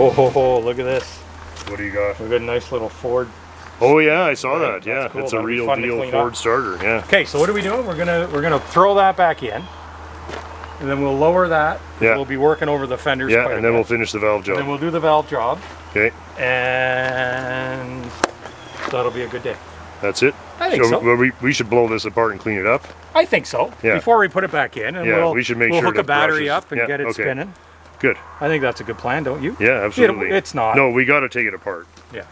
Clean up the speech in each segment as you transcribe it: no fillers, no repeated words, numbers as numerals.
Oh, look at this. What do you got? We've got a nice little Ford. Oh yeah, I saw that. Yeah, cool. it's a That'll be real fun to deal clean Ford up. starter. Yeah. Okay, so what are we doing? We're gonna throw that back in, and then we'll lower that. Yeah. We'll be working over the fenders. Yeah, quite and a then bit. we'll finish the valve job. And then we'll do the valve job. Okay. And that'll be a good day. That's it. I think so. Well, we should blow this apart and clean it up. I think so. Yeah. Before we put it back in, and Yeah, we should make we'll sure hook the a battery brushes- up and get it spinning. Good. I think that's a good plan, don't you? Yeah, absolutely. It's not. No, we got to take it apart. Yeah.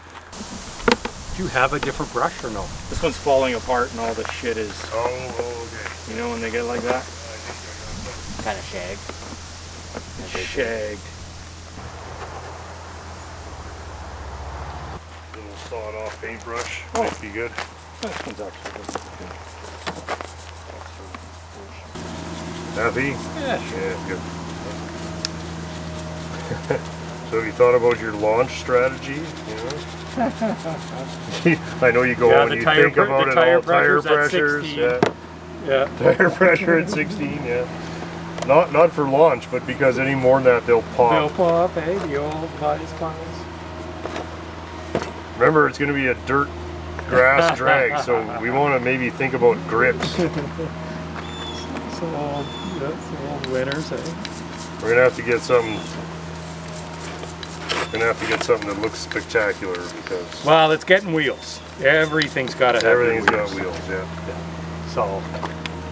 Do you have a different brush or no? This one's falling apart and all the shit is. Oh, okay. You know when they get like that? Kind of shagged. Shagged. Little sawed-off paintbrush Oh. might be good. This one's actually good. Happy? Yeah, sure. Yeah, good. So have you thought about your launch strategy? You know? I know you go Yeah, and the you tire think about it tire all. Tire pressure's at pressures. 16. Yeah. Yeah. Tire pressure at 16. Yeah. Not for launch, but because any more than that they'll pop. They'll pop, hey, the old pies. Remember, it's going to be a dirt grass drag, so we want to maybe think about grips. Some old winners, eh? We're gonna have to get something. That looks spectacular because Well, it's getting wheels. Everything's got to have everything's wheels. got wheels. Yeah. So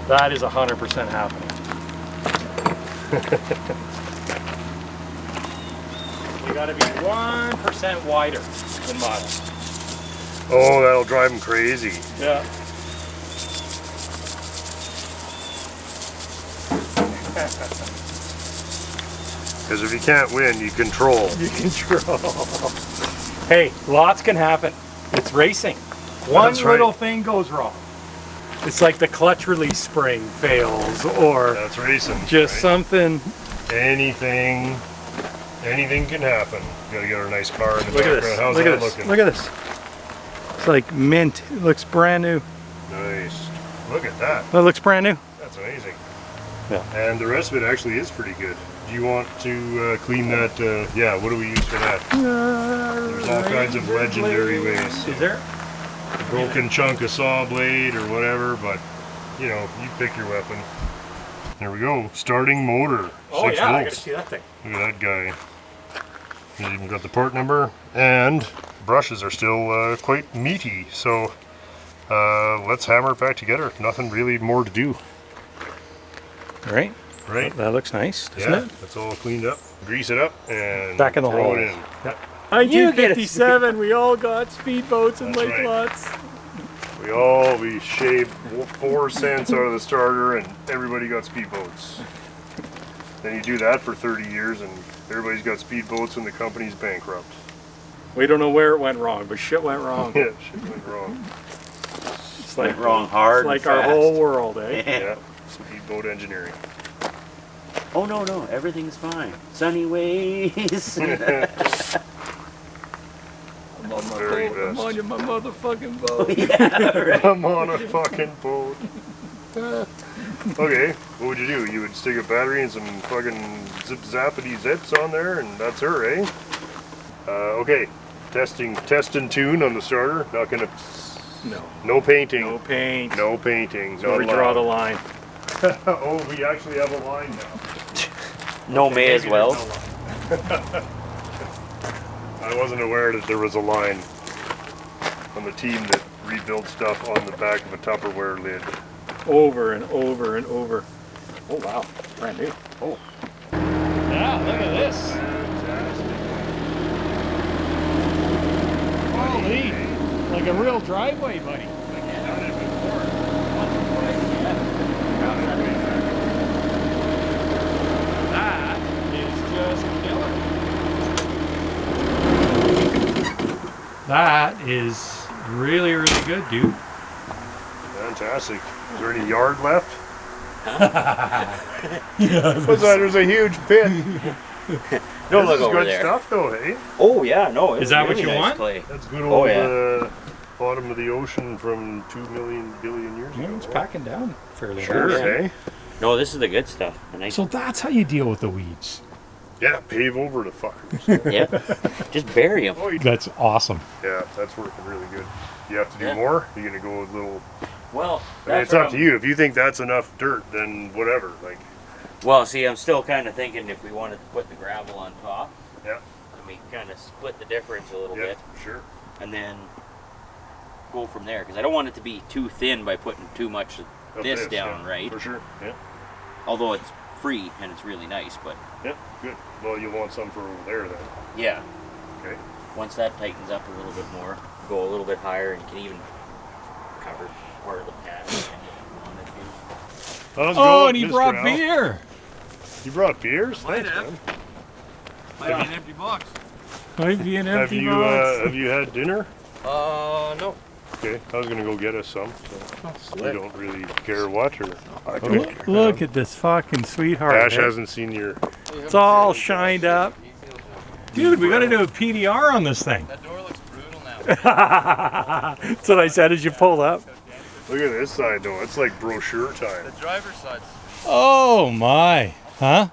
that is 100% happening. You got to be 1% wider than mine. Oh, that'll drive them crazy. Yeah. Because if you can't win, you control. You control. Hey, lots can happen. It's racing. One That's right. little thing goes wrong. It's like the clutch release spring fails, or That's racing. just right? something. Anything can happen. Gotta get our nice car in the Look at background. this. How's Look that at this. looking? Look at this. It's like mint. It looks brand new. Nice. Look at that. That looks brand new. That's amazing. Yeah. And the rest of it actually is pretty good. Do you want to clean that? Yeah, what do we use for that? There's all kinds of legendary ways. Is there? A broken chunk of saw blade or whatever, but you know, you pick your weapon. There we go. Starting motor. Oh 6 yeah, I gotta volts. see that thing. Look at that guy. He's even got the part number, and brushes are still quite meaty. So let's hammer it back together. Nothing really more to do. All right. Right? That looks nice, doesn't Yeah, it? that's all cleaned up. Grease it up and Back in the throw hole. it in. Yep. 1957, we all got speedboats and That's lake right. lots. We shaved 4 cents out of the starter, and everybody got speedboats. Then you do that for 30 years, and everybody's got speedboats, and the company's bankrupt. We don't know where it went wrong, but shit went wrong. Yeah, shit went wrong. It's like wrong hard. It's like and our fast. whole world, eh? Yeah, speedboat engineering. Oh no, everything's fine. Sunny ways. I'm on my Very boat. I'm best. on my motherfucking boat. Yeah, right. I'm on a fucking boat. Okay, what would you do? You would stick a battery and some fucking zip-zappity zips on there, and that's her, eh? Okay, test and tune on the starter. Not gonna. No painting. No paint. No painting. So we draw the line. Oh, we actually have a line now. No may as well. I wasn't aware that there was a line on the team that rebuilds stuff on the back of a Tupperware lid. Over and over and over. Oh wow, brand new. Oh. Yeah, look at this. Holy, like a real driveway, buddy. That is just killer. That is really, really good, dude. Fantastic. Is there any yard left? Yeah, What's that? There's a huge pit. Don't This look is over good there. stuff though, hey? Oh yeah, no. Is that what really you nice want? Clay. That's good Oh, old yeah. bottom of the ocean from 2 billion years Yeah, ago. it's packing down fairly Sure, well. yeah. eh? No, this is the good stuff. A nice. So that's how you deal with the weeds. Yeah, pave over the fuckers. Yeah. Just bury them. That's awesome. Yeah, that's working really good. You have to do more? You're gonna go with little. Well, I mean, it's up to you. If you think that's enough dirt, then whatever. Like. Well, see, I'm still kind of thinking if we wanted to put the gravel on top. Yeah. I mean, kind of split the difference a little Yeah, bit. sure. And then go from there, because I don't want it to be too thin by putting too much of this down, yeah, right? For sure. Yeah. Although it's free and it's really nice, but Yeah. Good. Well, you want some for over there then. yeah. Okay. Once that tightens up a little bit more, go a little bit higher, and you can even cover part of the pad if you wanted to. Oh, and he brought beer. You brought beers? Might Thanks, have. man. Might be an empty box. Might be an Have empty you box. have you had dinner? No. Okay, I was gonna go get us some. So you don't really care what, or Look at this fucking sweetheart. Ash eh? hasn't seen your. It's all shined up. Dude, we gotta do a PDR on this thing. That door looks brutal now. That's what I said as you pulled up. Look at this side though. It's like brochure time. The driver's side's Oh my. Huh?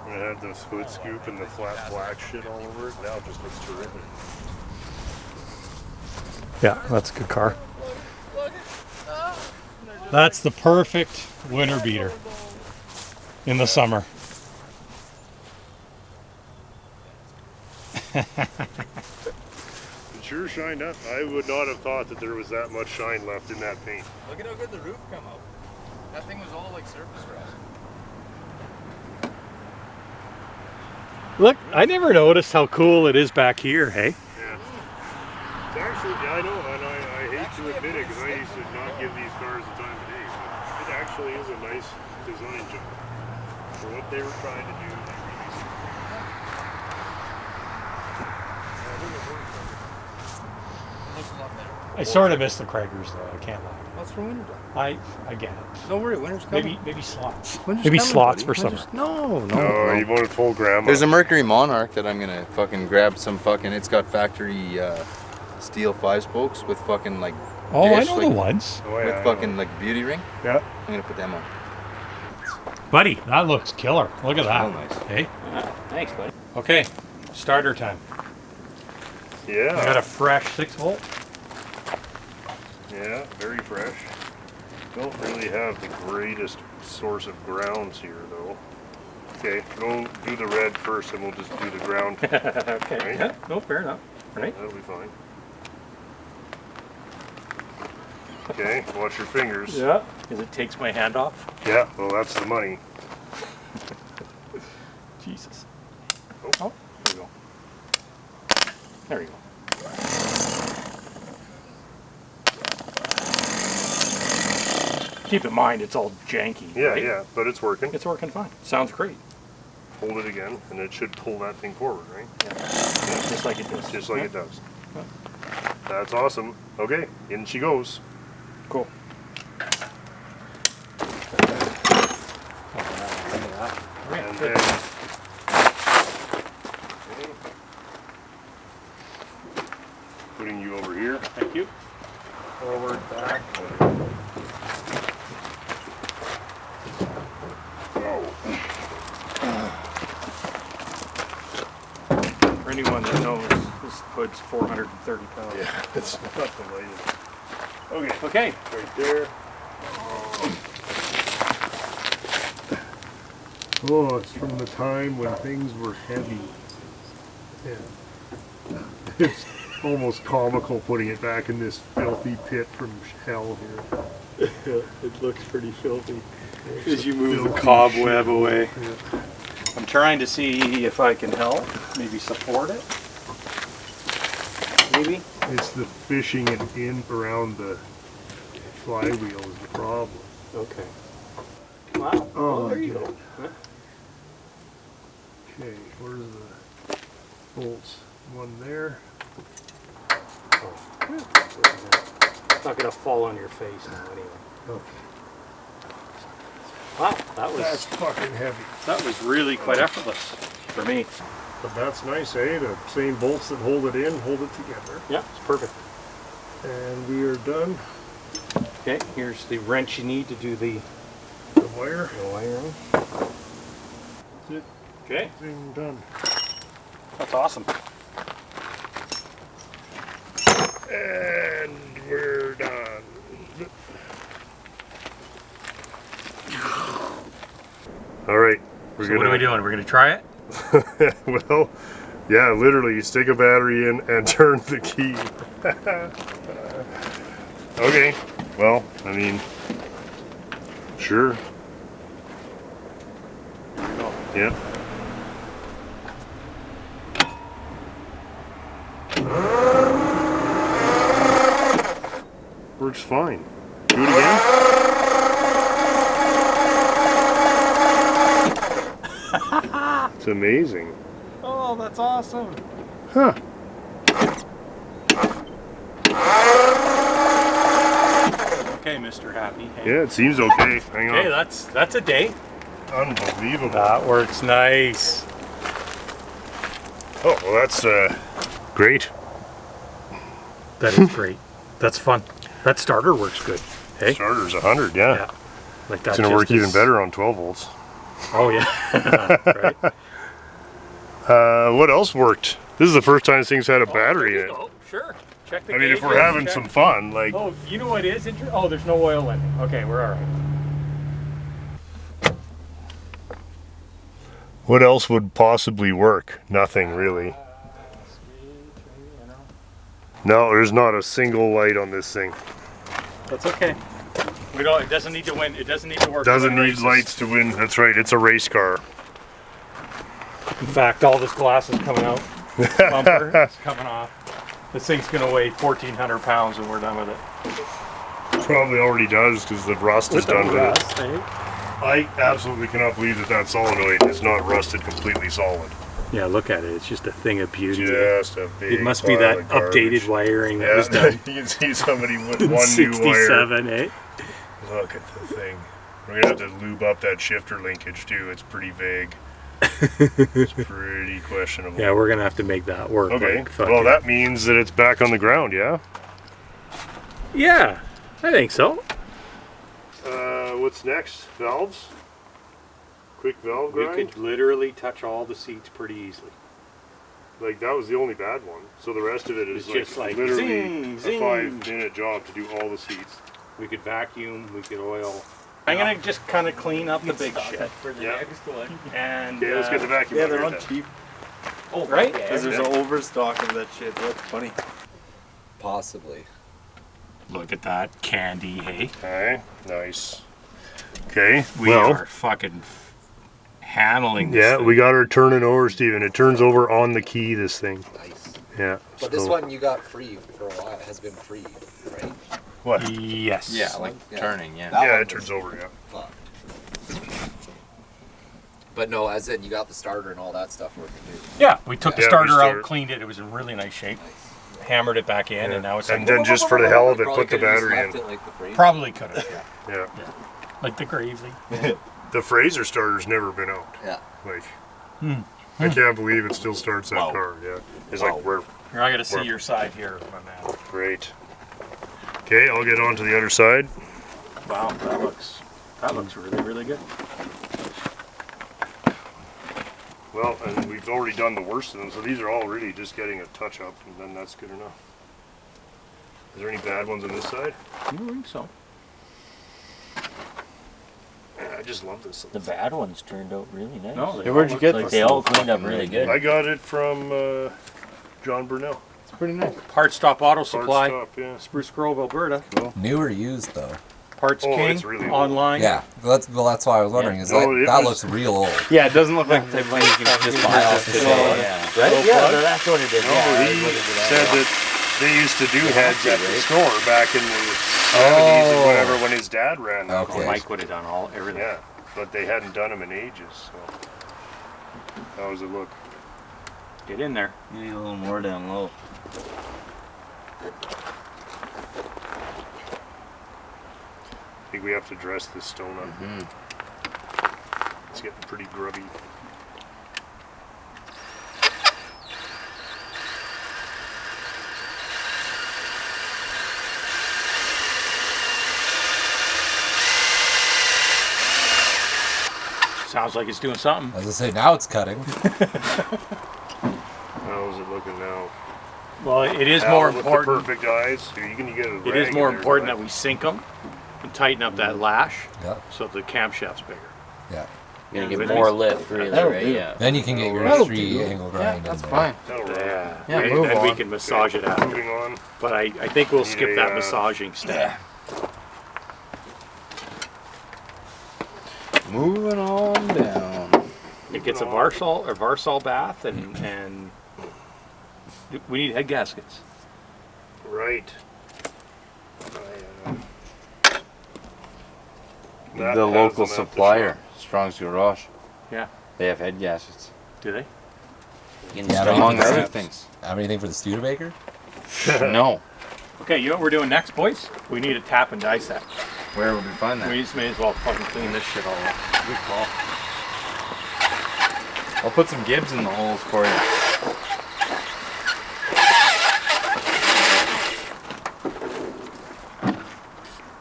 It had the hood scoop and the flat black shit all over it. Now it just looks terrific. Yeah, that's a good car. That's the perfect winter beater in the summer. It sure shined up. I would not have thought that there was that much shine left in that paint. Look at how good the roof come out. That thing was all like surface rust. Look, I never noticed how cool it is back here, hey? Yeah. It's actually, yeah, I know, and I hate to admit it because I used to not give these cars the time of day, but it actually is a nice design job. For what they were trying to do, they really It looks a lot better. I sort of miss the Kraggers though, I can't lie. That's for winter time. I get it. Don't worry, winter's coming. Maybe slots. Winter's Maybe coming, slots buddy. for summer. No, Oh, you wanted full grandma. There's a Mercury Monarch that I'm gonna fucking grab some fucking. It's got factory steel 5-spokes with fucking like. Oh, dish, I know like, the ones. Oh, yeah, with I fucking know. like beauty ring. Yeah. I'm gonna put them on. Buddy, that looks killer. Look at that. Real nice. Hey? Thanks, buddy. Okay, starter time. Yeah. I got a fresh 6-volt. Yeah, very fresh. Don't really have the greatest source of grounds here, though. Okay, go do the red first, and we'll just do the ground. Okay. Right? Yeah, no, fair enough. Right? That'll be fine. Okay, watch your fingers. Yeah, because it takes my hand off. Yeah, well, that's the money. Jesus. Oh, There we go. There we go. Keep in mind, it's all janky. yeah, right? yeah, but it's working. It's working fine. Sounds great. Hold it again, and it should pull that thing forward, right? Yeah, just like it does. Just like Yeah. it does. That's awesome. Okay, in she goes. Cool. And then, putting you over here. Thank you. Forward, back. For anyone that knows, this hood's 430 pounds. Yeah, it's not the lightest. Okay, Okay. right there. Oh, it's from the time when things were heavy. Yeah. It's almost comical putting it back in this filthy pit from hell here. It looks pretty filthy. As you move the cobweb away. I'm trying to see if I can help. Maybe support it. Maybe. It's the fishing it in around the flywheel is the problem. Okay. Wow. Oh, there you okay. go. Okay, where's the bolts? One there. It's not gonna fall on your face now anyway. Okay. Wow, that That's fucking heavy. was really quite effortless for me. But that's nice, eh? The same bolts that hold it in, hold it together. Yeah, it's perfect. And we are done. Okay, here's the wrench you need to do the The wire. wiring. That's it. Okay, Thing done. that's awesome. And we're done. All right. So what are we doing? We're gonna try it? Well, yeah, literally, you stick a battery in and turn the key. Okay. Well, I mean, sure. Here we go. Yeah. Works fine. Do it again. It's amazing. Oh, that's awesome. Huh. Okay, Mr. Happy. Hey. Yeah, it seems okay. Hang on. Okay, that's a day. Unbelievable. That works nice. Oh, well, that's great. That is great. That's fun. That starter works good. Hey? Starter's 100, yeah. Yeah. Like that. It's going to just work even is- better on 12 volts. Oh yeah. Right. What else worked? This is the first time this thing's had a battery in it. Oh, sure. Check the I mean, if gauge, we're having check. some fun, like, Oh, you know what is interesting? Oh, there's no oil in it. Okay, we're all right. what else would possibly work? Nothing really. No, there's not a single light on this thing. That's okay. We don't. It doesn't need to win. It doesn't need to work. Doesn't to need win races. lights to win. That's right. It's a race car. In fact, all this glass is coming out. Bumper is coming off. This thing's gonna weigh 1,400 pounds when we're done with it. Probably already does because the rust is With the done to it. rust, eh? I absolutely cannot believe that that solenoid is not rusted completely solid. Yeah, look at it. It's just a thing of beauty. Just a big It must be pile that of garbage. updated wiring that Yeah, was done you can see somebody with in one new wire. 67, eh? Look at the thing. We're gonna have to lube up that shifter linkage too. It's pretty vague. It's pretty questionable. Yeah, we're gonna have to make that work. Okay. Like, fuck Well, it. that means that it's back on the ground, yeah? Yeah, I think so. What's next? Valves? Quick valve We grind? could literally touch all the seats pretty easily. Like, that was the only bad one. So the rest of it is It's just like literally zing, a zing. 5-minute job to do all the seats. We could vacuum, we could oil. I'm gonna just kind of clean up the big shit. For the Yeah. next one. And Okay, let's get the vacuum Yeah, out they're here on then. cheap. oh, right? Because there's an overstock of that shit. That's funny. Possibly. Look at that candy, hey? Okay, nice. Okay, We well, are fucking handling this yeah, thing. we got her turning over, Steven. It turns over on the key, this thing. Nice. Yeah. But this one you got free for a while. It has been free, right? What? Yes. Yeah, like Yeah. turning, yeah. That Yeah, one it turns was over, yeah. fucked. But no, as in you got the starter and all that stuff working too. Yeah, we took the Yeah, we starter started- out, cleaned it. It was in really nice shape. Hammered it back in, and now it's And like, then just for the hell of it, Probably put the could've just battery left in. it like the frame. probably could have. Yeah. Yeah. Like the Gravely. The Fraser starter's never been out. Yeah. Like, I can't believe it still starts that Wow. car. Yeah. It's like, we're Here, I gotta see your side here, my man. great. Okay, I'll get on to the other side. Wow, that looks really, really good. Well, and we've already done the worst of them, so these are all really just getting a touch up, and then that's good enough. Is there any bad ones on this side? I don't think so. I just love this. The bad ones turned out really nice. No, they Hey, where'd all you look get like this? they all cleaned up really good. I got it from John Burnell. It's pretty nice. Part Stop Auto Hard Supply, stop, yeah. Spruce Grove, Alberta. New or used though? Parts Oh, King it's really old. online. Yeah, that's why I was wondering. Is No, that it that was- looks real old? Yeah, it doesn't look like the type of thing you can just buy off the shelf. Yeah. Right? Yeah, that's what it is. No, yeah, I was he looking for that. said that they used to do heads at the store back in the 70s and whatever when his dad ran that. Okay. Mike would have done everything. Yeah, but they hadn't done them in ages, so. How does it look? Get in there. You need a little more down low. I think we have to dress this stone up. It's getting pretty grubby. Sounds like it's doing something. As I say, now it's cutting. How's it looking now? Well, it is Al more with the important. perfect eyes. Here, you can get a It is rag more in there, important but- that we sink them and tighten up that lash Yeah. so the camshaft's bigger. Yeah. You're gonna With get more these- lift, really, That'll right? do. Yeah. Then you can get your That'll three do. angle Yeah, grind that's in there. fine. That'll run. Yeah. Yeah, And move then we on. can massage it after. Moving on. But I think we'll Need skip a, that massaging step. Moving on down. It gets a Varsol bath, and we need head gaskets. Right. That The has local them at the supplier, Strong's Garage. Yeah. They have head gaskets. Do they? You can Yeah, start Among with other straps. things. Have anything for the Studebaker? No. Okay, you know what we're doing next, boys? We need a tap and die set. Where would we find that? We just may as well fucking clean this shit all up. Good call. I'll put some Gibbs in the holes for you.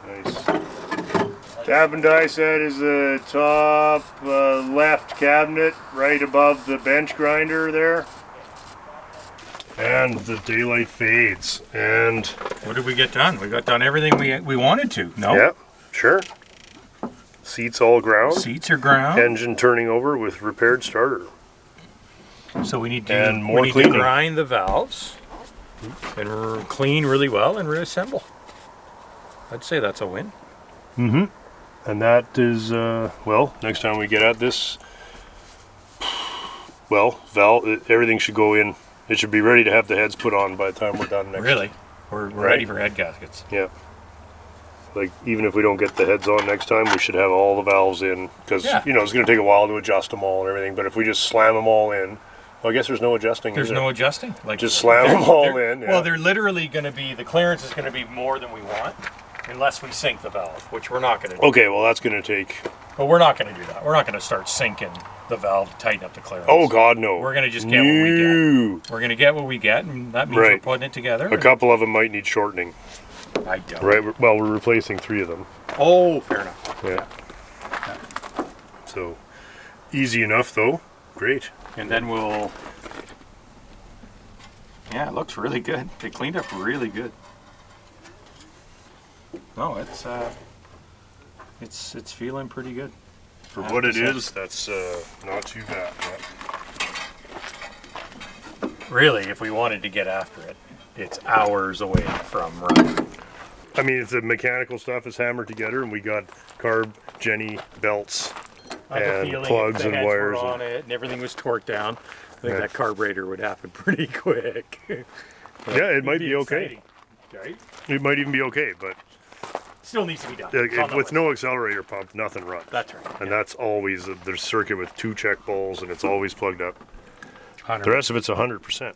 Nice. Tap and die set is the top left cabinet right above the bench grinder there. And the daylight fades. And What did we get done? We got done everything we wanted to. No? yeah, sure. Seats all ground. Seats are ground. Engine turning over with repaired starter. So we need to And more we need cleaning. to grind the valves and clean really well and reassemble. I'd say that's a win. Mm-hmm. And that is, well, next time we get at this, well, everything should go in. It should be ready to have the heads put on by the time we're done next. Really? We're Right. ready for head gaskets. Yeah. Like, even if we don't get the heads on next time, we should have all the valves in. Because, Yeah. you know, it's going to take a while to adjust them all and everything. But if we just slam them all in, well, I guess there's no adjusting. There's is there? no adjusting. Like Just slam them all they're- in. Yeah. Well, they're literally going to be, the clearance is going to be more than we want unless we sink the valve, which we're not going to do. Okay, well, that's going to take. But we're not going to do that. We're not going to start sinking the valve to tighten up the clearance. Oh, God, no. We're going to just get what we get. No. We're going to get what we get, and that means we're Right. putting it together. A couple of them might need shortening. I don't. Right. Well, we're replacing 3 of them. Oh, fair enough. Yeah. So, easy enough, though. Great. And then we'll. Yeah, it looks really good. They cleaned up really good. No, it's feeling pretty good. For I have what to it say. is, that's not too bad. Yeah. Really, if we wanted to get after it, it's hours away from running. I mean, if the mechanical stuff is hammered together and we got carb, Jenny, belts, I have a and feeling plugs if the and heads were wires. on it and everything was torqued down, I think Yeah. that carburetor would happen pretty quick. But Yeah, it it'd might be be okay. exciting, right? It might even be okay, but Still needs to be done. It's on the with list. no accelerator pump, nothing runs. That's right. And that's always there's circuit with 2 check bowls, and it's always plugged up. 100. The rest of it's 100%.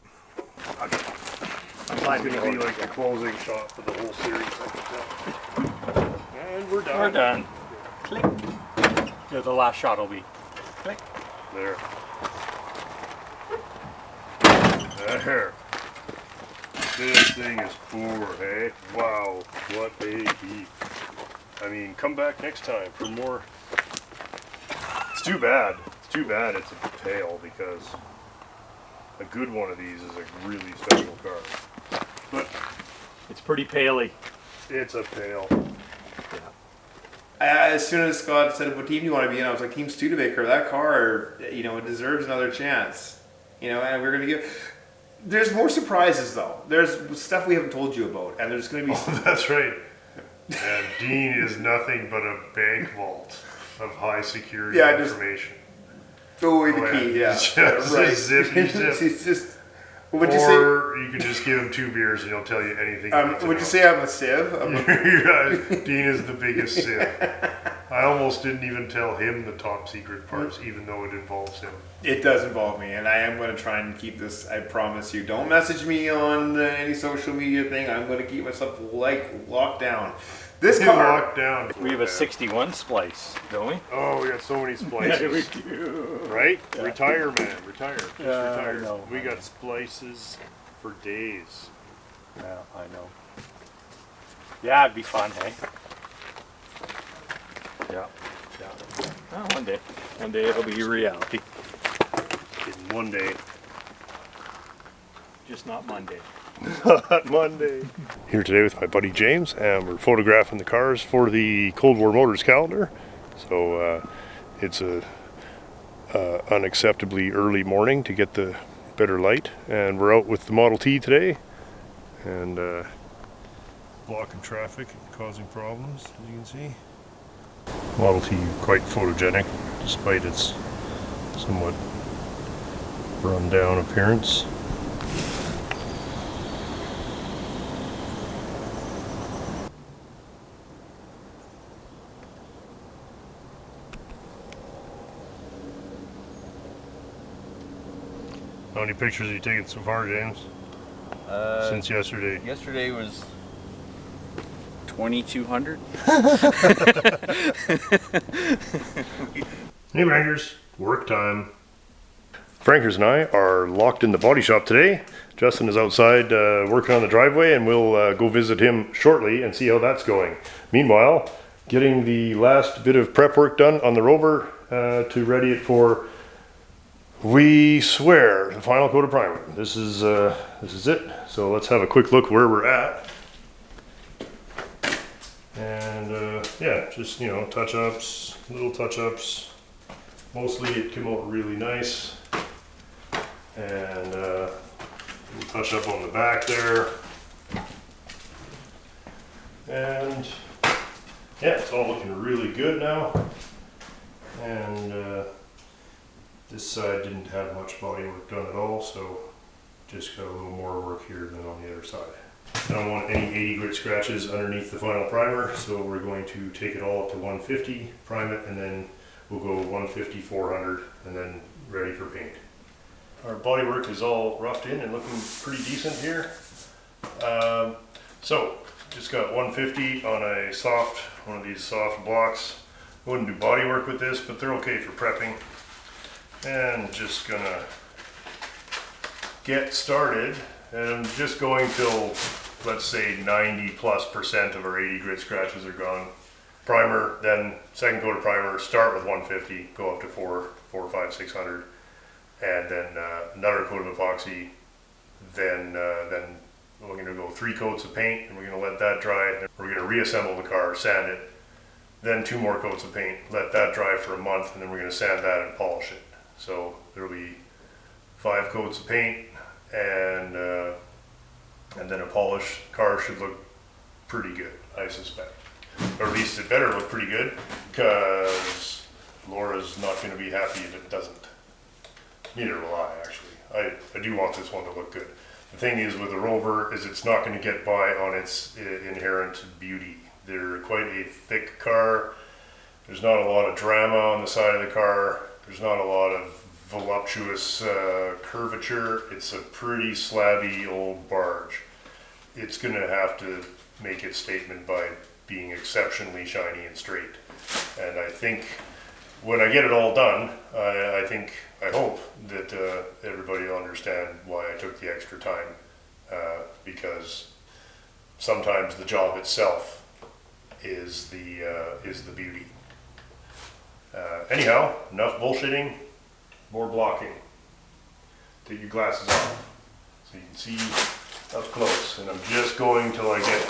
I'm glad we It's gonna be like the closing shot for the whole series. And we're done. We're done. Click. Yeah, the last shot will be click. There. There. This thing is poor, hey? Wow, what a heap. I mean, come back next time for more. It's too bad. It's too bad it's a pail because a good one of these is a really special car. But It's pretty paley. it's a pail. As soon as Scott said, "What team do you want to be in?" I was like, "Team Studebaker. That car, it deserves another chance." And we're gonna give. There's more surprises though. There's stuff we haven't told you about, and there's gonna be. That's right. And Dean is nothing but a bank vault of high security Yeah, just- information. Throw away the Oh, yeah. key. Yeah, Just a right. zippy zip. He's just. What would you say? Or you can just give him 2 beers and he'll tell you anything. you need to Would know. you say I'm a sieve? I'm a- Yeah, Dean is the biggest sin. I almost didn't even tell him the top secret parts, even though it involves him. It does involve me, and I am going to try and keep this. I promise you. Don't message me on any social media thing. I'm going to keep myself locked down. This car. Locked down. We have a 61 splice, don't we? Oh, we got so many splices. do. Right? Retire, man. Retire. Just retire. I know, We I got splices for days. Yeah, I know. Yeah, it'd be fun, hey? Yeah. Yeah. Well, one day it'll be a reality. In one day. Just not Monday. Not Monday. Here today with my buddy James, and we're photographing the cars for the Cold War Motors calendar. So it's a unacceptably early morning to get the better light, and we're out with the Model T today, and blocking traffic and causing problems, as you can see. Model T quite photogenic, despite its somewhat run down appearance. How many pictures have you taken so far, James? Since yesterday? Yesterday was 2,200. Hey Frankers, work time. Frankers and I are locked in the body shop today. Justin is outside working on the driveway, and we'll go visit him shortly and see how that's going. Meanwhile, getting the last bit of prep work done on the Rover to ready it for, we swear, the final coat of primer. This is it. So let's have a quick look where we're at. And yeah, just, you know, touch-ups, little touch-ups. Mostly it came out really nice. And we'll touch up on the back there. And yeah, it's all looking really good now. And this side didn't have much body work done at all, so just got a little more work here than on the other side. I don't want any 80 grit scratches underneath the final primer, so we're going to take it all up to 150, prime it, and then we'll go 150, 400, and then ready for paint. Our body work is all roughed in and looking pretty decent here. So just got 150 on one of these soft blocks. Wouldn't do body work with this, but they're okay for prepping. And just gonna get started, and I'm just going till, let's say, 90+% of our 80 grit scratches are gone. Primer, then second coat of primer, start with 150, go up to 400, 500, 600, and then another coat of epoxy. Then we're gonna go 3 coats of paint, and we're gonna let that dry. Then we're gonna reassemble the car, sand it, then 2 more coats of paint, let that dry for a month, and then we're gonna sand that and polish it. So there'll be 5 coats of paint, and then a polished car should look pretty good, I suspect. Or at least it better look pretty good, because Laura's not going to be happy if it doesn't. Neither will I, actually. I do want this one to look good. The thing is with the Rover is it's not going to get by on its inherent beauty. They're quite a thick car. There's not a lot of drama on the side of the car. There's not a lot of voluptuous curvature. It's a pretty slabby old barge. It's going to have to make its statement by being exceptionally shiny and straight. And I think when I get it all done, I hope that everybody will understand why I took the extra time, because sometimes the job itself is the beauty. Anyhow, enough bullshitting, more blocking. Take your glasses off so you can see up close. And I'm just going till I get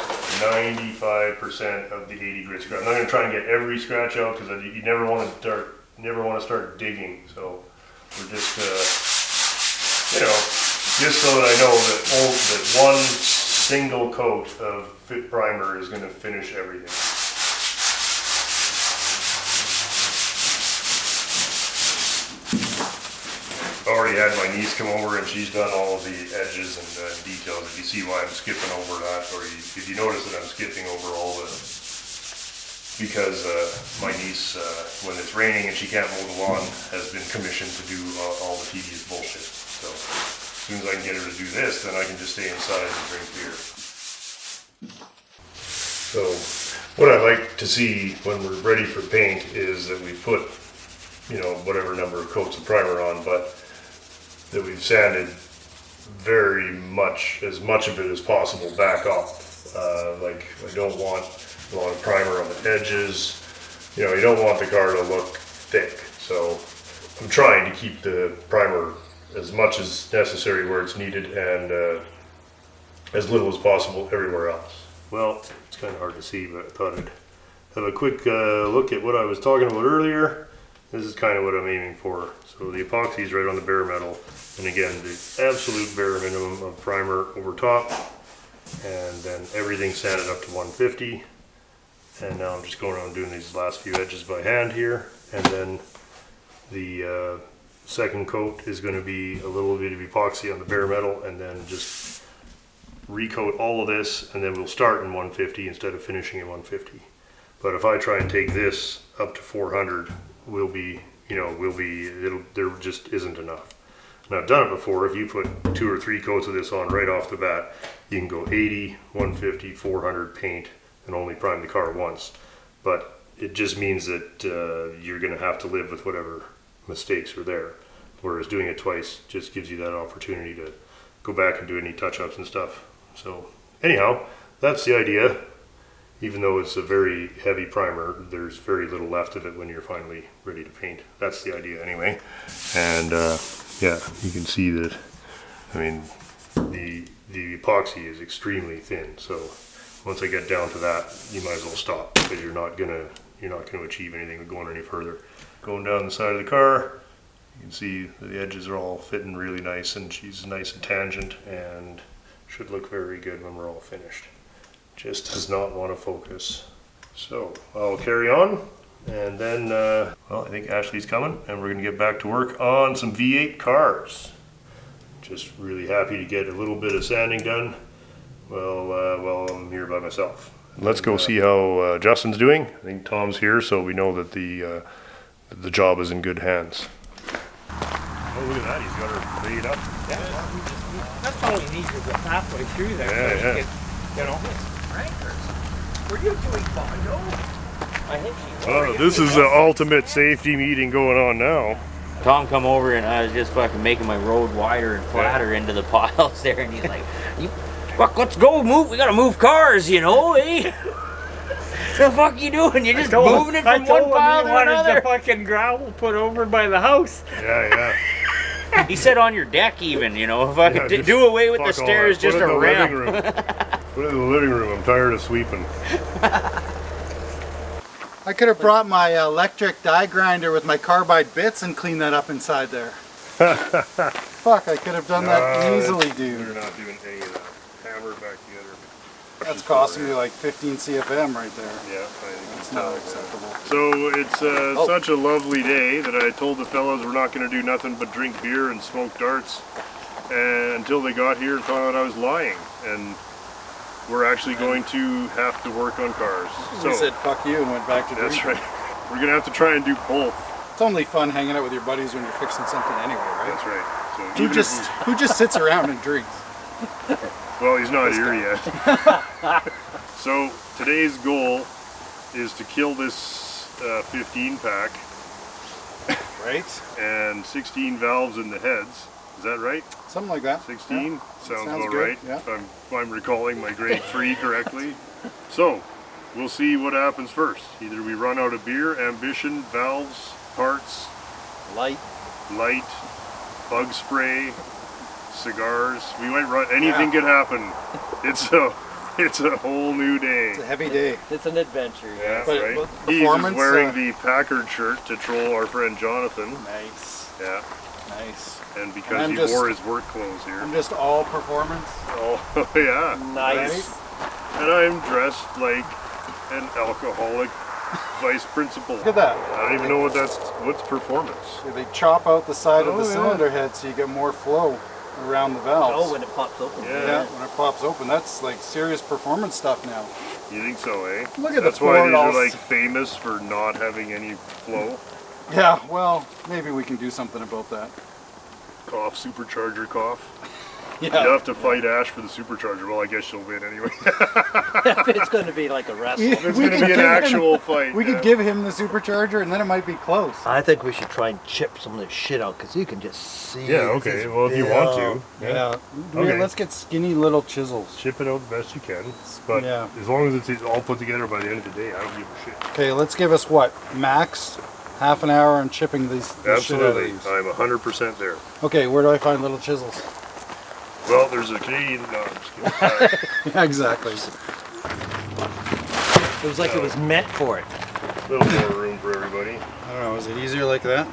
95% of the 80 grit scratch. I'm not going to try and get every scratch out, because you never want to start digging. So we're just, just so that I know that one single coat of fit primer is going to finish everything. Already had my niece come over, and she's done all of the edges and details. If you see why I'm skipping over that, or if you notice that I'm skipping over all the, because my niece, when it's raining and she can't mow the lawn, has been commissioned to do all the tedious bullshit. So as soon as I can get her to do this, then I can just stay inside and drink beer. So what I like to see when we're ready for paint is that we put, whatever number of coats of primer on, but that we've sanded as much of it as possible back off. Like, I don't want a lot of primer on the edges. you know, you don't want the car to look thick. So I'm trying to keep the primer as much as necessary where it's needed and as little as possible everywhere else. Well, it's kind of hard to see, but I thought I'd have a quick look at what I was talking about earlier. This is kind of what I'm aiming for. So the epoxy is right on the bare metal, and again, the absolute bare minimum of primer over top, and then everything sanded up to 150. And now I'm just going around doing these last few edges by hand here, and then the second coat is going to be a little bit of epoxy on the bare metal, and then just recoat all of this, and then we'll start in 150 instead of finishing in 150. But if I try and take this up to 400, there just isn't enough. And I've done it before. If you put 2 or 3 coats of this on right off the bat, you can go 80, 150, 400 paint and only prime the car once. But it just means that you're going to have to live with whatever mistakes are there. Whereas doing it twice just gives you that opportunity to go back and do any touch-ups and stuff. So anyhow, that's the idea. Even though it's a very heavy primer, there's very little left of it when you're finally ready to paint. That's the idea anyway. And yeah, you can see that, I mean, the epoxy is extremely thin. So once I get down to that, you might as well stop, because you're not gonna achieve anything with going any further. Going down the side of the car, you can see the edges are all fitting really nice, and she's nice and tangent, and should look very good when we're all finished. Just does not want to focus. So I'll carry on, and then well, I think Ashley's coming, and we're gonna get back to work on some V8 cars. Just really happy to get a little bit of sanding done while I'm here by myself. Let's go see how Justin's doing. I think Tom's here, so we know that the job is in good hands. Oh, look at that, he's got her laid up. Yeah, that's all he needs is a halfway through there. Yeah, yeah. You know, were you doing fine? No, I hit you. Oh, this is the ultimate safety meeting going on now. Tom come over and I was just fucking making my road wider and flatter into the piles there, and he's like, "Fuck, let's go move. We gotta move cars, you know, eh? The fuck you doing? You're just moving it from one pile to another." The fucking gravel put over by the house. Yeah, yeah. He said on your deck even, you know, if I could do away with the stairs, just a ramp. Put it in the living room. I'm tired of sweeping. I could have brought my electric die grinder with my carbide bits and cleaned that up inside there. Fuck, I could have done that easily, dude. We're not doing any of that. Hammer it back together. That's costing me like 15 CFM right there. Yeah, I think It's not acceptable. So it's such a lovely day that I told the fellows we're not going to do nothing but drink beer and smoke darts, and until they got here and found out I was lying. And we're actually going to have to work on cars. So We said fuck you and went back to drinking. that's right. We're going to have to try and do both. It's only fun hanging out with your buddies when you're fixing something anyway, right? That's right. So Who even if who just sits around and drinks? well, he's not here yet. So today's goal is to kill this 15 pack Right? and 16 valves in the heads. Is that right? Something like that. 16? Yeah. Sounds Sounds about good, right, yeah. if I'm recalling my grade 3 correctly. So, we'll see what happens first. Either we run out of beer, ambition, valves, parts, Light. light, bug spray, cigars. We might run, anything could happen. It's a whole new day. It's a heavy day. It's an adventure. Yeah, But right. He's performance, wearing the Packard shirt to troll our friend Jonathan. Nice. Yeah, Nice. and because I'm he just- wore his work clothes here. I'm just all performance. Oh, yeah. Nice. And I'm dressed like an alcoholic vice principal. Look at that. I don't even know what's performance. Yeah, they chop out the side of the Oh, yeah. cylinder head so you get more flow around the valves. Oh, when it pops open. Yeah. Yeah, when it pops open, that's like serious performance stuff now. You think so, eh? Look at That's the why Ford these are all like famous for not having any flow. Yeah, well, maybe we can do something about that. Cough, supercharger cough. You'd have to fight Ash for the supercharger. Well, I guess she'll win anyway. It's going to be like a wrestle. It's going to be an actual fight. We could give him the supercharger and then it might be close. I think we should try and chip some of this shit out because you can just see. Yeah, okay. Well, if you want to. Yeah. Okay. Let's get skinny little chisels. Chip it out the best you can. But as long as it's all put together by the end of the day, I don't give a shit. Okay, let's give us what? Max half an hour on chipping these shit out of Absolutely. these. I'm 100% there. Okay, where do I find little chisels? Well, there's a Canadian. No, I'm just kidding. Yeah, exactly. It was like it was meant for it. A little more room for everybody. I don't know, is it easier like that?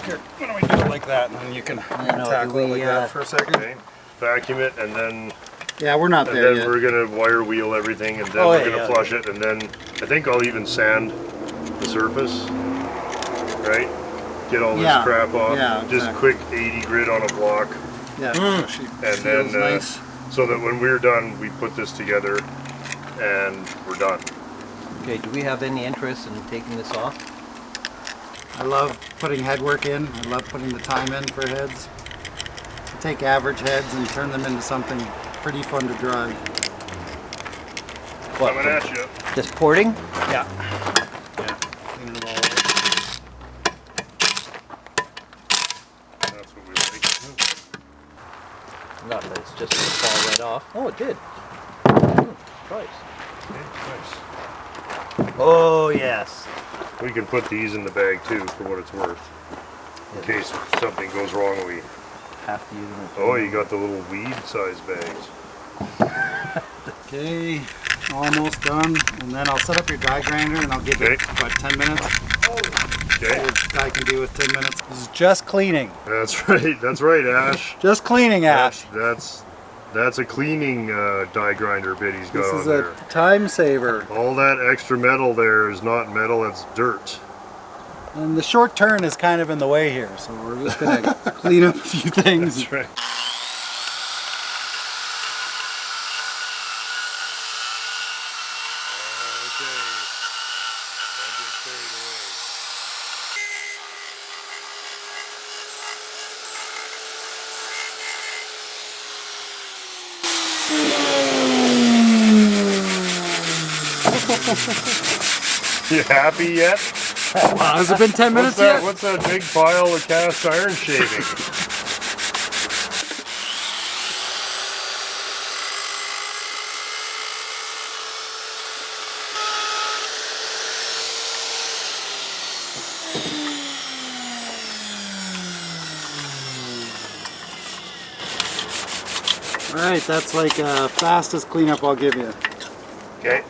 Here, why don't we do it like that and then you can tackle it like that for a second? Okay. Vacuum it and then. Yeah, we're not there And then yet. we're gonna wire wheel everything, and then we're gonna flush it, and then I think I'll even sand the surface. Right? Get all this crap off. Yeah, Just a quick 80 grit on a block. Yeah, so she And then seals nice. so that when we're done, we put this together, and we're done. Okay, do we have any interest in taking this off? I love putting headwork in. I love putting the time in for heads. I take average heads and turn them into something pretty fun to drive. What? Coming at you. Just porting? Yeah. Cleaning it all up. That's what we like. Not that it's just going to fall right off. Oh, it did. Nice. Nice. Oh, yes. We can put these in the bag too, for what it's worth, in case something goes wrong. We have to use them. Oh, you got the little weed-sized bags. Okay, almost done. And then I'll set up your die grinder and I'll give it, what, 10 minutes? Okay. What I can do with 10 minutes. This is just cleaning. That's right, Ash. Just cleaning, Ash. That's a cleaning die grinder bit he's got This on is there. a time saver. All that extra metal there is not metal, it's dirt. And the short turn is kind of in the way here, so we're just going to clean up a few things. That's right. You happy yet? Has it been 10 minutes yet? What's that big pile of cast iron shaving? Alright, that's like fastest cleanup I'll give you. Okay.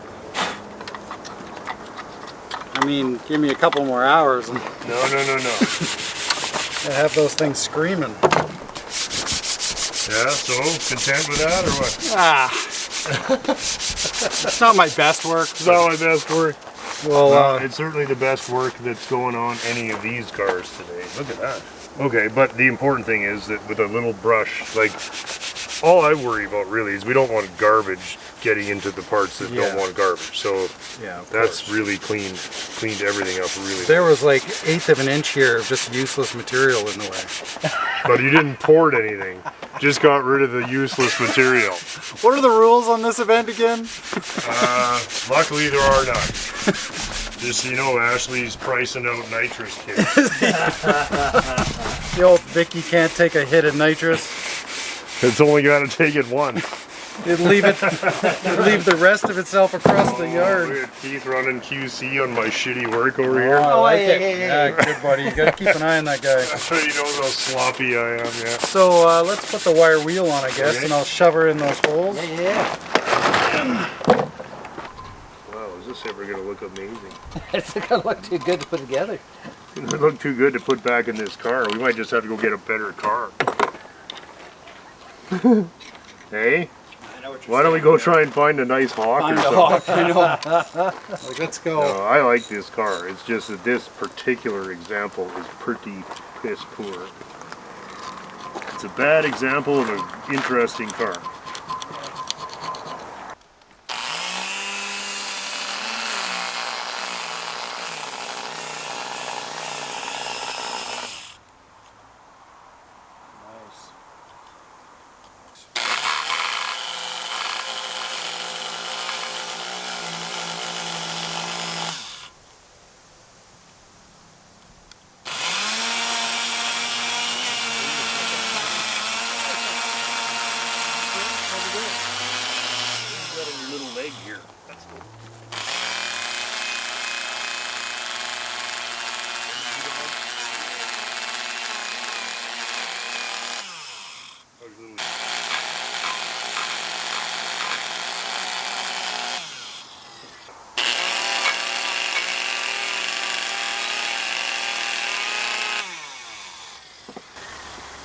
I mean, give me a couple more hours and No. I have those things screaming. Yeah, so content with that or what? It's not my best work. It's not my best work. Well, it's certainly the best work that's going on any of these cars today. Look at that. Okay, but the important thing is that with a little brush, like, all I worry about really is we don't want garbage getting into the parts that don't want garbage. So that's really cleaned everything up really there was like 1/8 of an inch here of just useless material in the way. But you didn't port anything. Just got rid of the useless material. What are the rules on this event again? Luckily there are none. Just so you know, Ashley's pricing out nitrous kits. The old Vicky can't take a hit of nitrous. It's only got to take it once. It'd leave the rest of itself across the yard. Look at Keith running QC on my shitty work over here. I like it. Yeah, good buddy. You gotta keep an eye on that guy. So he knows how sloppy I am, yeah. So let's put the wire wheel on, I guess, and I'll shove her in those holes. Wow, is this ever going to look amazing? It's gonna look too good to put together. It's going to look too good to put back in this car. We might just have to go get a better car. Hey? Why don't we go try and find a nice hawk or something? I know. Like, let's go. No, I like this car. It's just that this particular example is pretty piss poor. It's a bad example of an interesting car.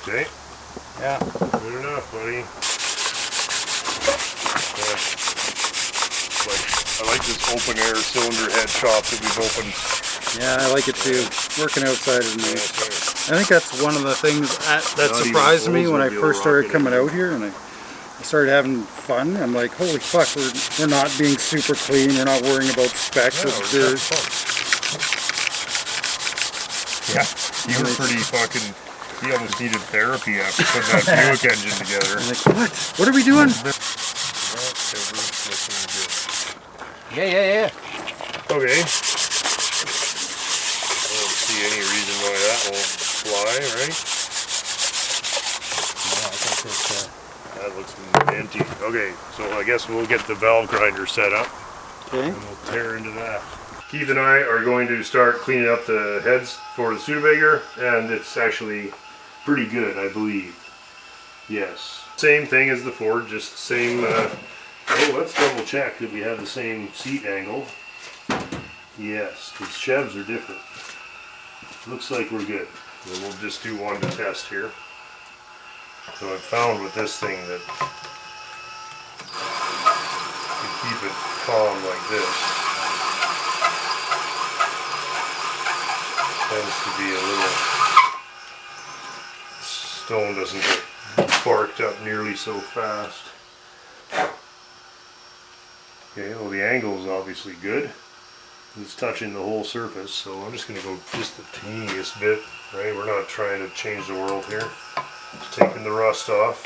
Okay. Yeah. Good enough, buddy. I like this open air cylinder head shop that we've opened. Yeah, I like it too. Working outside is nice. I think that's one of the things that Not surprised even me when I Oldsmobile first started rocket coming engine. out here, and I started having fun. I'm like, holy fuck, we're not being super clean. We're not worrying about specs. Yeah, It's we're dirt. having fun. Yeah, you were pretty fucking. You almost needed therapy after putting that Buick engine together. I'm like, what? What are we doing? Yeah. Okay. I don't see any reason why that won't fly, right? That looks empty. Okay, so I guess we'll get the valve grinder set up. Okay. And we'll tear into that. Keith and I are going to start cleaning up the heads for the Studebaker, and it's actually pretty good, I believe. Yes. Same thing as the Ford, just the same. Oh, let's double check that we have the same seat angle. Yes, because Chevs are different. Looks like we're good. So we'll just do one to test here. So I found with this thing that you keep it calm like this. Tends to be a little, stone doesn't get sparked up nearly so fast. Okay, well the angle is obviously good. It's touching the whole surface, so I'm just going to go just the teeniest bit, right? We're not trying to change the world here. Just taking the rust off.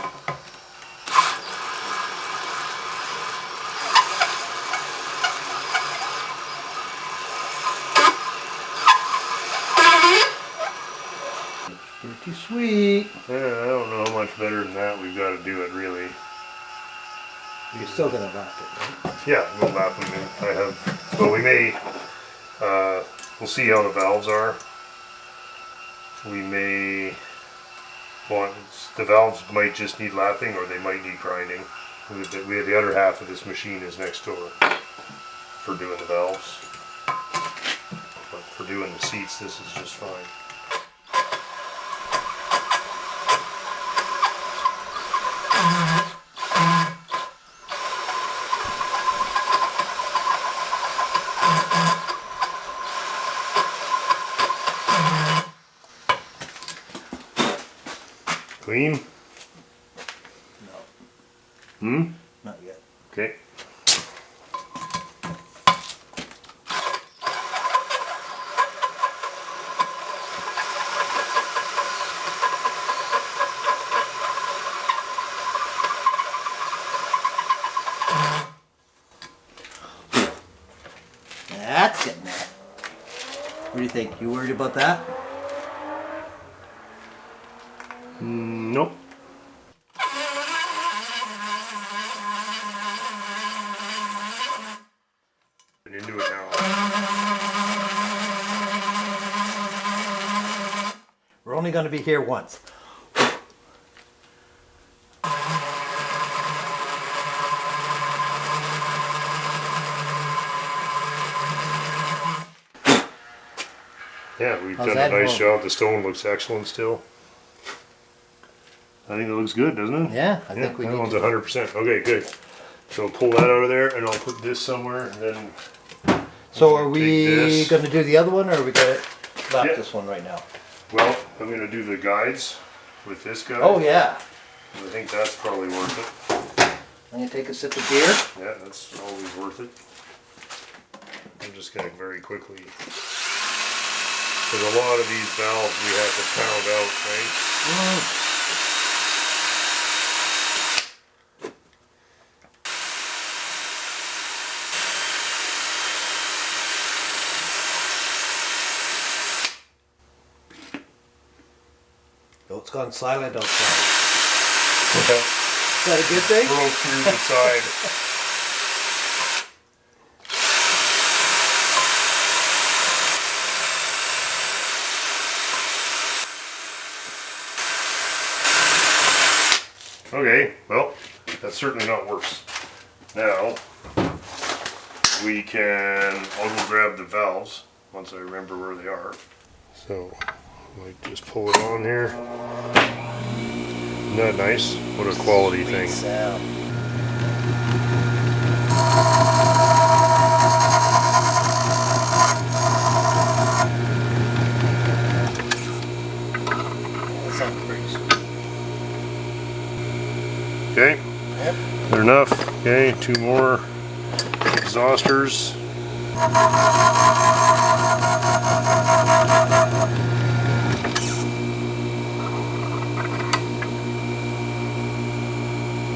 Pretty sweet. Yeah, I don't know how much better than that we've got to do it, really. You're still gonna wrap it, right? Yeah, we'll lap them in. I have, well, we may, we'll see how the valves are. We may want, the valves might just need lapping or they might need grinding. We have the other half of this machine is next door for doing the valves. But for doing the seats, this is just fine. Clean? No, Hmm? not yet. Okay. That's getting there. What do you think? You worried about that? Nope. Into it now. We're only going to be here once. Yeah, we've How's done a that nice going? job. The stone looks excellent still. I think it looks good, doesn't it? Yeah, I think we that need one's to. 100%. Okay, good. So pull that out of there, and I'll put this somewhere. And then So are take we this. going to do the other one, or are we going to lap Yeah. this one right now? Well, I'm going to do the guides with this guy. Oh yeah. I think that's probably worth it. I'm going to take a sip of beer. Yeah, that's always worth it. I'm just going to very quickly. Because a lot of these valves we have to pound out, right? Oh, it's gone silent outside. Okay. Is that a good thing? Broke through the side. Okay, well, that's certainly not worse. Now, we can, I'll go grab the valves once I remember where they are. So, Might just pull it on here. Isn't that nice? What a quality thing. Sound. That sounds pretty sweet. Okay. Yep. They're enough. Okay, 2 more exhausters.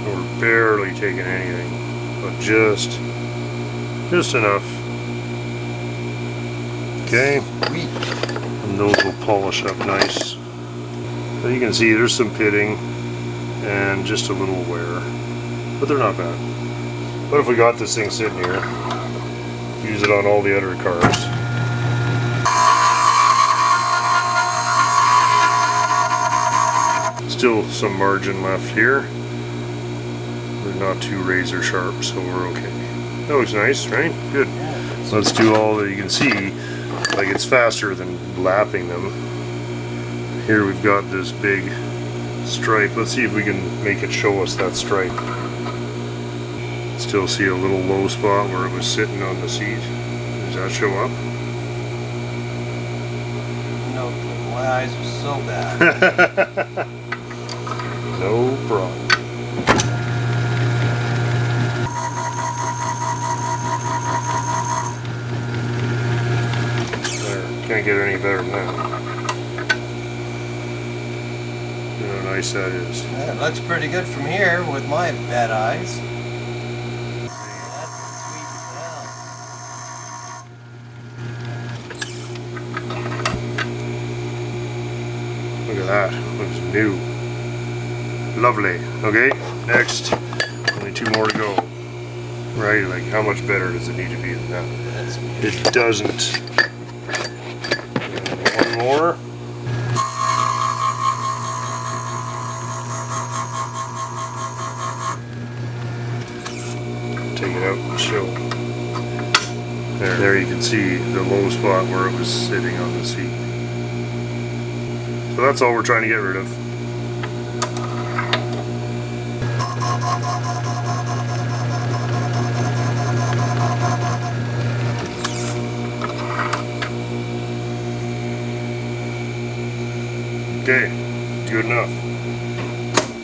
We're barely taking anything, but just enough. Okay. Sweet. And those will polish up nice. So you can see there's some pitting and just a little wear, but they're not bad. What if we got this thing sitting here? Use it on all the other cars. Still some margin left here. They're not too razor sharp, so we're okay. That looks nice, right? Good. Let's do all that. You can see, like, it's faster than lapping them. Here we've got this big stripe. Let's see if we can make it show us that stripe. Still see a little low spot where it was sitting on the seat. Does that show up? No, my eyes are so bad. No problem. There, can't get any better than that. Look how nice that is. Yeah, it looks pretty good from here with my bad eyes. That's sweet as Look at that. Looks new. Lovely. Okay, next. Only 2 more to go. Right, like how much better does it need to be than that? It doesn't. One more. Take it out and show. There you can see the low spot where it was sitting on the seat. So that's all we're trying to get rid of. Okay, good enough.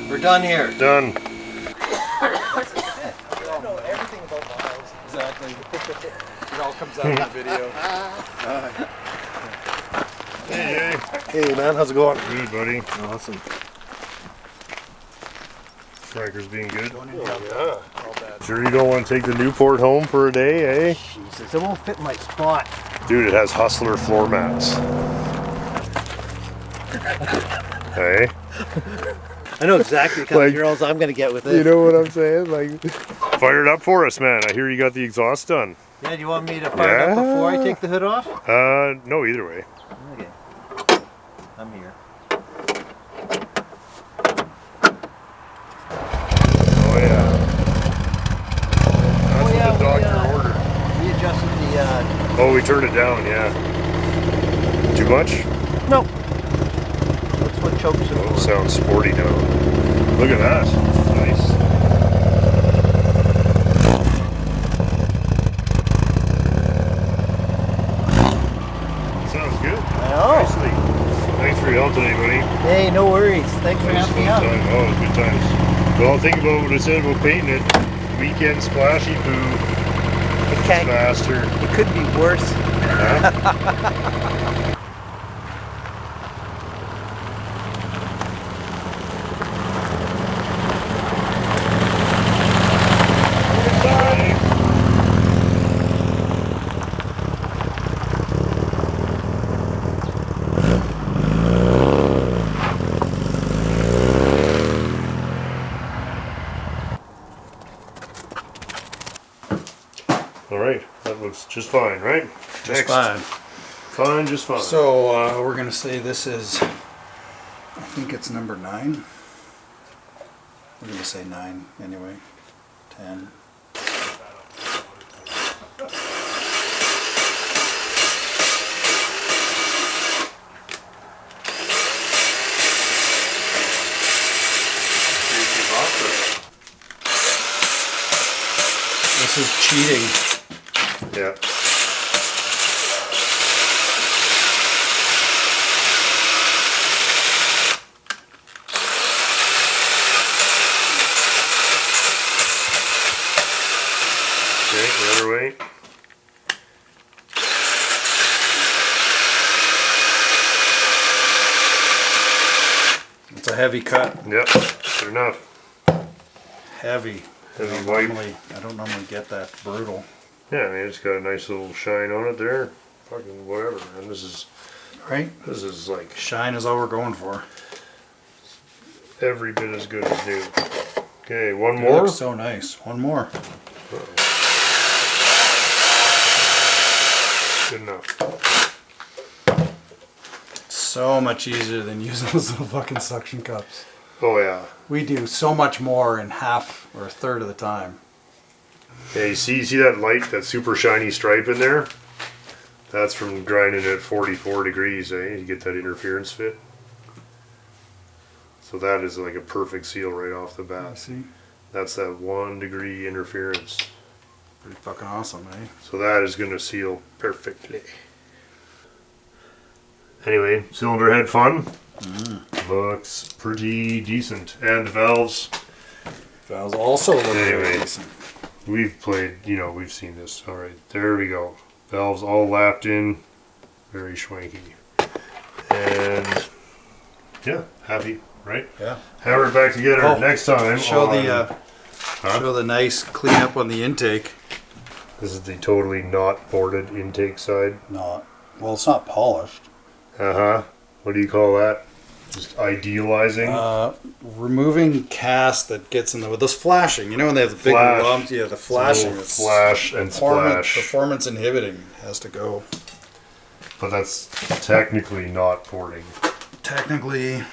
We're done here. Done. I know everything about miles. Exactly. It all comes out in the video. Hey, Hey man, how's it going? good buddy. Awesome. Striker's being good. Yeah. Sure you don't want to take the Newport home for a day, eh? Jesus, it won't fit in my spot. Dude, it has Hustler floor mats. Hey? I know exactly the kind Like, of girls I'm gonna get with it. You know what I'm saying? Like, fire it up for us, man. I hear you got the exhaust done. Yeah, do you want me to fire it up before I take the hood off? No, either way. Okay. I'm here. Oh yeah. That's what the doctor ordered. We adjusted the Oh, we turned it down, yeah. Too much? no. That's what chokes it Oh, for. sounds sporty now. Look at that. Nice. Sounds good. I know. Nicely. Thanks for your help today, buddy. Hey, no worries. Thanks for It was having me fun out. time. Oh, it was good times. Well, think about what I said about painting it. Weekend splashy poo. It can't. Faster. It could be worse. All right, that looks just fine, right? Just Next. fine. Fine, just fine. So we're gonna say this is, I think it's number 9. We're gonna say 9 anyway. 10. is cheating. Yeah. Okay, the other way. It's a heavy cut. Yep, good enough. Heavy. Heavy I don't normally get that brutal. Yeah, I mean, it's got a nice little shine on it there. Fucking whatever, man. This is like Shine is all we're going for. every bit as good as new. Okay, one It more. looks so nice. One more. Good enough. So much easier than using those little fucking suction cups. Oh yeah. We do so much more in half or a third of the time. Yeah, you see that light, that super shiny stripe in there? That's from grinding at 44 degrees, eh? You get that interference fit. So that is like a perfect seal right off the bat. See? That's that 1 degree interference. Pretty fucking awesome, eh? So that is going to seal perfectly. Anyway, cylinder head fun. Looks pretty decent. And the valves. Valves also look Anyway. very decent. We've played, we've seen this. Alright, there we go. Valves all lapped in. Very schwanky. And yeah, happy, right? Yeah. Hammer it back together Oh, next time. Show on- show the nice cleanup on the intake. This is the totally not boarded intake side. Not well, it's not polished. Uh-huh. What do you call that? Just idealizing? Removing cast that gets in the with those flashing. You know when they have the big Flash. lumps? Yeah, the flashing. Little flash and splash. Performance inhibiting has to go. But that's technically not boarding. Technically,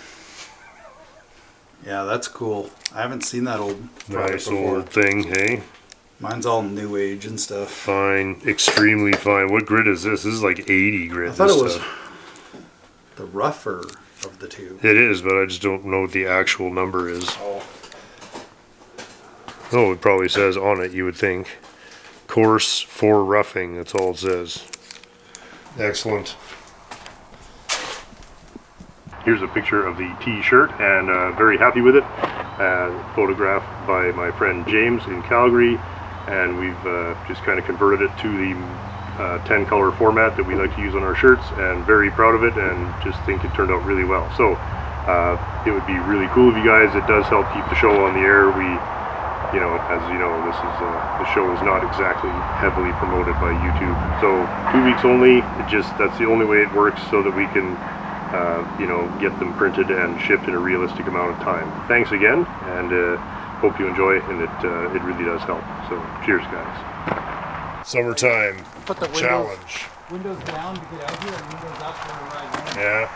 yeah, that's cool. I haven't seen that old product Nice before. old thing, hey? Mine's all new age and stuff. Fine. Extremely fine. What grit is this? This is like 80 grit. I thought this it was stuff. the rougher of the two. It is, but I just don't know what the actual number is. Oh, Oh, it probably says on it, you would think. Course for roughing, that's all it says. Excellent. Here's a picture of the t-shirt, and very happy with it. Photographed by my friend James in Calgary, and we've just kind of converted it to the 10 color format that we like to use on our shirts, and very proud of it, and just think it turned out really well. So it would be really cool of you guys. It does help keep the show on the air. We, as you know, this is the show is not exactly heavily promoted by YouTube. So 2 weeks only. That's the only way it works, so that we can get them printed and shipped in a realistic amount of time. Thanks again, and hope you enjoy, and it really does help. So cheers, guys. Summertime put the challenge. Windows down to get out here, and windows up for the ride home. Yeah.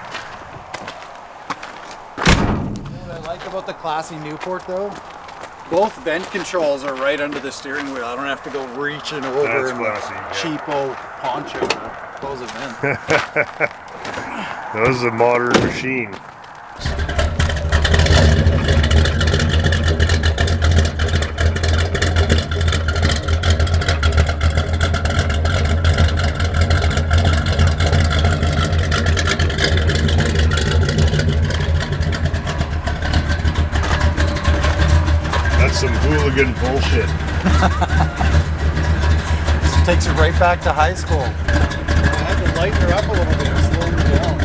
What I like about the classy Newport though, both vent controls are right under the steering wheel. I don't have to go reaching over That's and classy, yeah. cheapo poncho to close a vent. Now, this is a modern machine. That's some hooligan bullshit. This takes you right back to high school. I had to lighten her up a little bit and slow her down.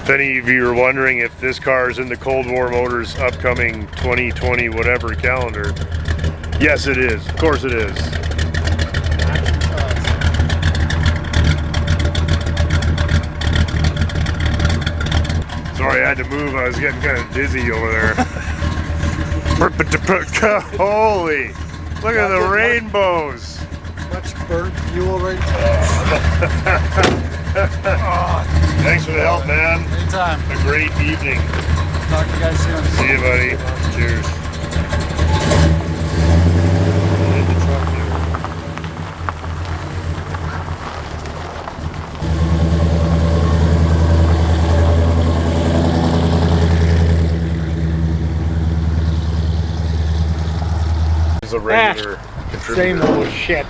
If any of you are wondering if this car is in the Cold War Motors upcoming 2020 whatever calendar, yes it is. Of course it is. Sorry, I had to move. I was getting kind of dizzy over there. Holy! Look at the rainbows. Much burnt fuel right Thanks for the help, man. Anytime. A great evening. Talk to you guys soon. See you, buddy. Cheers. Same old shit.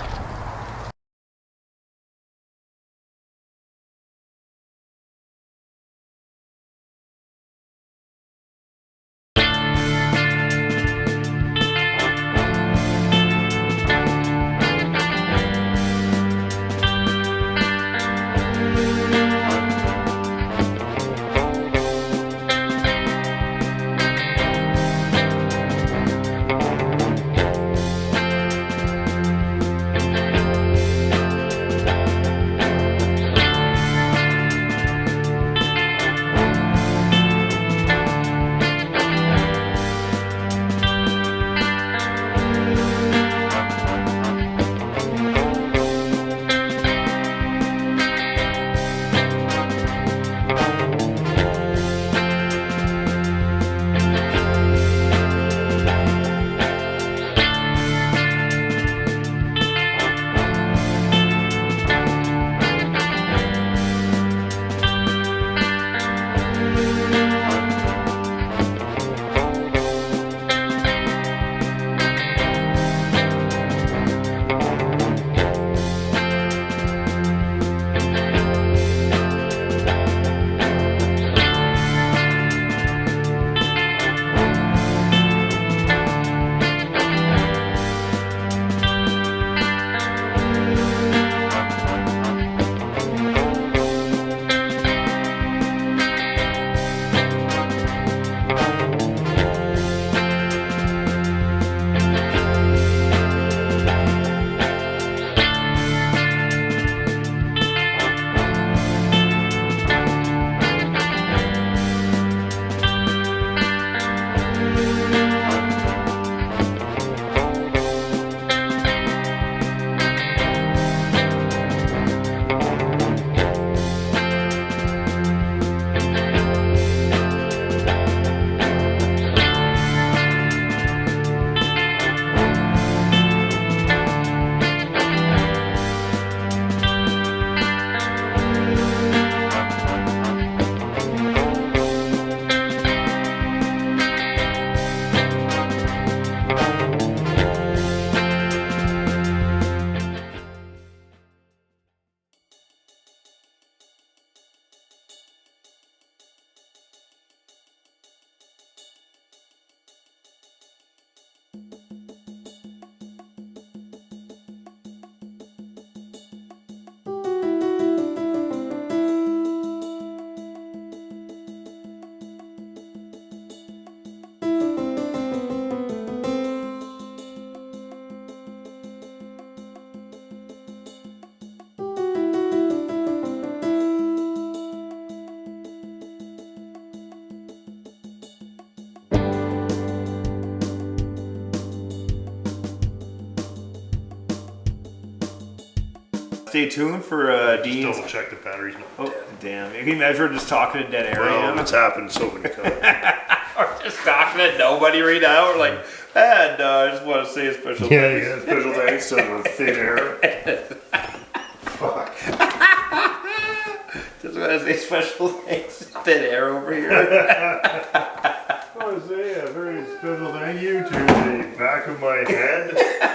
Stay tuned for Dean's. Double check the batteries. Oh, damn. Can you imagine just talking to dead air right Well, now? it's happened so many times. Or just talking to nobody right now. We're like, and I just want to say a special thanks. Yeah, special thanks to the thin air. Fuck. Just want to say special thanks to dead air over here. I want to say a very special thank you to the back of my head.